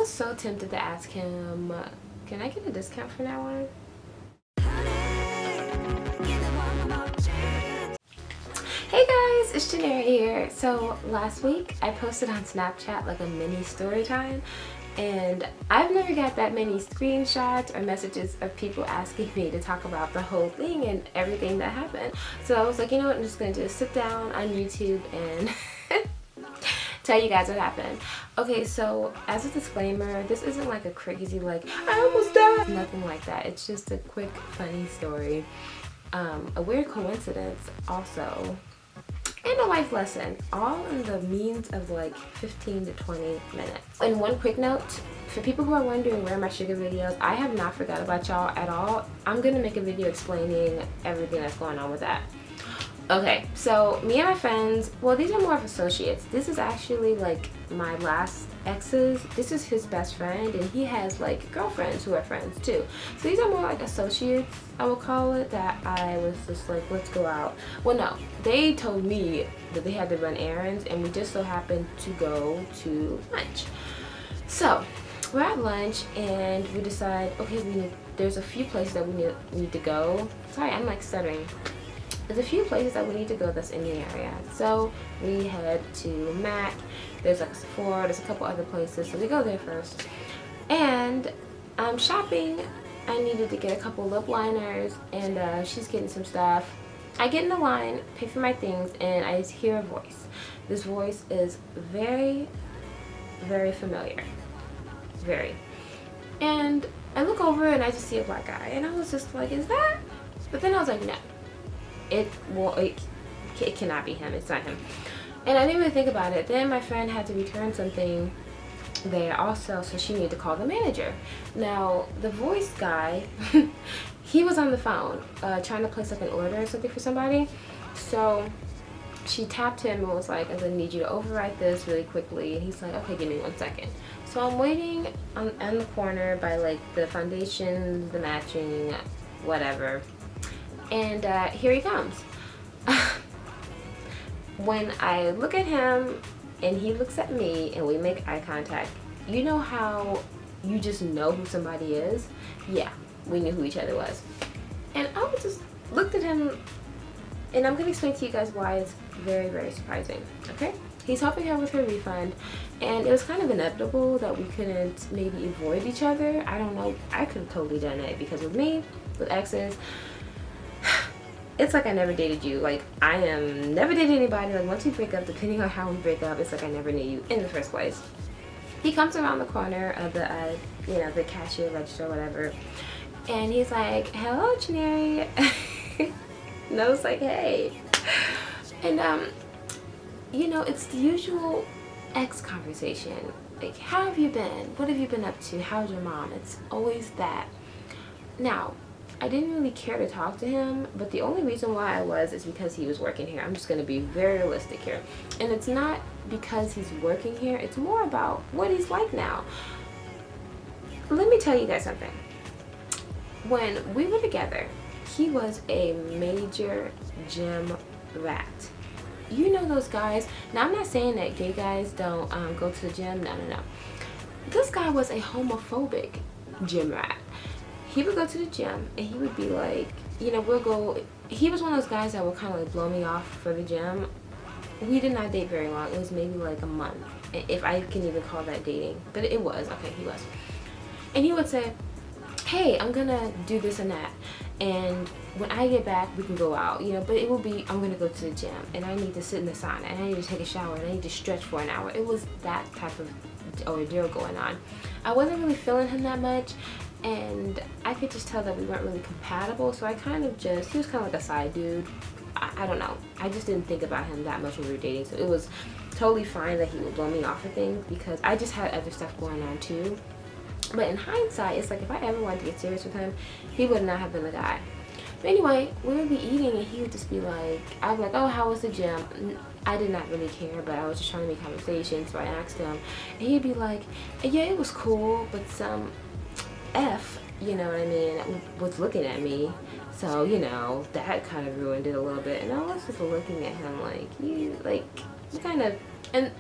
was so tempted to ask him, can I get a discount from now on? Hey guys, it's Janera here. So last week I posted on Snapchat like a mini story time, and I've never got that many screenshots or messages of people asking me to talk about the whole thing and everything that happened. So I was like, you know what, I'm just going to sit down on YouTube and tell you guys what happened. Okay, so as a disclaimer, this isn't like a crazy like I almost died, nothing like that. It's just a quick funny story, a weird coincidence also, and a life lesson, all in the means of like 15 to 20 minutes. And one quick note, for people who are wondering where are my sugar videos, I have not forgot about y'all at all. I'm gonna make a video explaining everything that's going on with that. Okay, so me and my friends, well, these are more of associates. This is actually like my last ex's. This is his best friend, and he has like girlfriends who are friends too. So these are more like associates, I would call it, that I was just like, let's go out. Well, no, they told me that they had to run errands, and we just so happened to go to lunch. So we're at lunch, and we decide, okay, there's a few places that we need to go. Sorry, I'm like stuttering. There's a few places that we need to go that's in the area. So we head to Mac. There's like a Sephora, there's a couple other places. So we go there first. And I'm shopping. I needed to get a couple lip liners, and she's getting some stuff. I get in the line, pay for my things, and I hear a voice. This voice is very, very familiar. Very. And I look over and I just see a black guy. And I was just like, is that? But then I was like, no. It cannot be him. It's not him. And I didn't really think about it. Then my friend had to return something there also, so she needed to call the manager. Now the voice guy, he was on the phone trying to place like an order or something for somebody. So she tapped him and was like, I'm gonna need you to overwrite this really quickly. And he's like, okay, give me 1 second. So I'm waiting on the corner by like the foundation, the matching, whatever. And here he comes. When I look at him and he looks at me and we make eye contact, you know how you just know who somebody is? Yeah, we knew who each other was. And I just looked at him, and I'm going to explain to you guys why it's very, very surprising, okay? He's helping her with her refund, and it was kind of inevitable that we couldn't maybe avoid each other. I don't know. I could have totally done it, because with me, with exes, it's like I never dated you. Like, I am never dated anybody. Like, once we break up, depending on how we break up, it's like I never knew you in the first place. He comes around the corner of the, the cashier register or whatever, and he's like, hello, Janeri. And I was like, hey. And, it's the usual ex conversation. Like, how have you been? What have you been up to? How's your mom? It's always that. Now, I didn't really care to talk to him, but the only reason why I was is because he was working here. I'm just going to be very realistic here. And it's not because he's working here. It's more about what he's like now. Let me tell you guys something. When we were together, he was a major gym rat. You know those guys. Now, I'm not saying that gay guys don't go to the gym. No. This guy was a homophobic gym rat. He would go to the gym and he would be like, we'll go. He was one of those guys that would kind of like blow me off for the gym. We did not date very long. It was maybe like a month, if I can even call that dating. But it was. Okay, he was. And he would say, hey, I'm gonna do this and that, and when I get back we can go out, but it will be, I'm gonna go to the gym and I need to sit in the sauna and I need to take a shower and I need to stretch for an hour. It was that type of ordeal going on. I wasn't really feeling him that much, and I could just tell that we weren't really compatible, so I he was kind of like a side dude. I don't know. I just didn't think about him that much when we were dating, so it was totally fine that he would blow me off for things, because I just had other stuff going on too. But in hindsight, it's like if I ever wanted to get serious with him, he would not have been the guy. But anyway, we would be eating and he would just be like, I'd be like, oh, how was the gym? I did not really care, but I was just trying to make conversation, so I asked him. And he'd be like, yeah, it was cool, but some F, was looking at me. So, that kind of ruined it a little bit. And I was just looking at him like, you kind of, and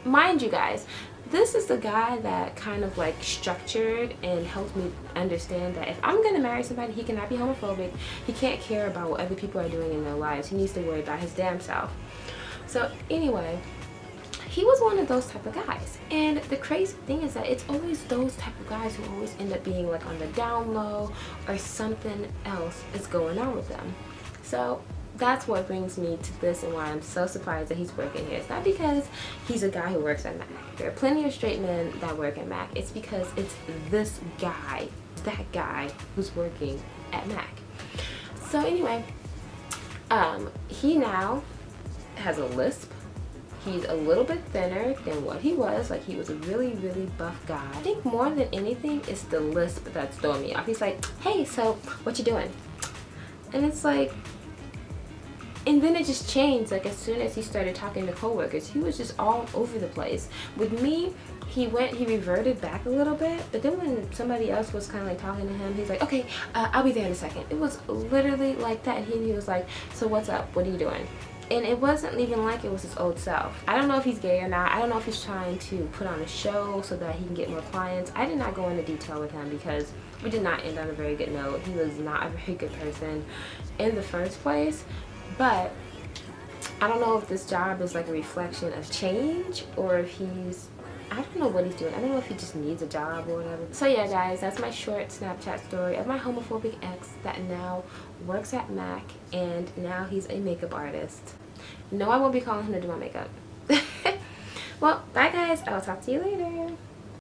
mind you guys, this is the guy that kind of like structured and helped me understand that if I'm gonna marry somebody, he cannot be homophobic. He can't care about what other people are doing in their lives. He needs to worry about his damn self. So anyway, he was one of those type of guys. And the crazy thing is that it's always those type of guys who always end up being like on the down low, or something else is going on with them. So that's what brings me to this, and why I'm so surprised that he's working here. It's not because he's a guy who works at Mac. There are plenty of straight men that work at Mac. It's because it's this guy, that guy who's working at Mac. So anyway, he now has a lisp. He's a little bit thinner than what he was. Like, he was a really, really buff guy. I think more than anything, it's the lisp that's throwing me off. He's like, hey, so what you doing? And it's like, and then it just changed. Like, as soon as he started talking to coworkers, he was just all over the place. With me, he reverted back a little bit, but then when somebody else was kind of like talking to him, he's like, okay, I'll be there in a second. It was literally like that. And he was like, so what's up? What are you doing? And it wasn't even like it was his old self. I don't know if he's gay or not. I don't know if he's trying to put on a show so that he can get more clients. I did not go into detail with him because we did not end on a very good note. He was not a very good person in the first place. But I don't know if this job is like a reflection of change, or if he's, I don't know what he's doing. I don't know if he just needs a job or whatever. So yeah, guys, that's my short Snapchat story of my homophobic ex that now works at Mac, and now he's a makeup artist. No, I won't be calling him to do my makeup. Well, bye guys. I will talk to you later.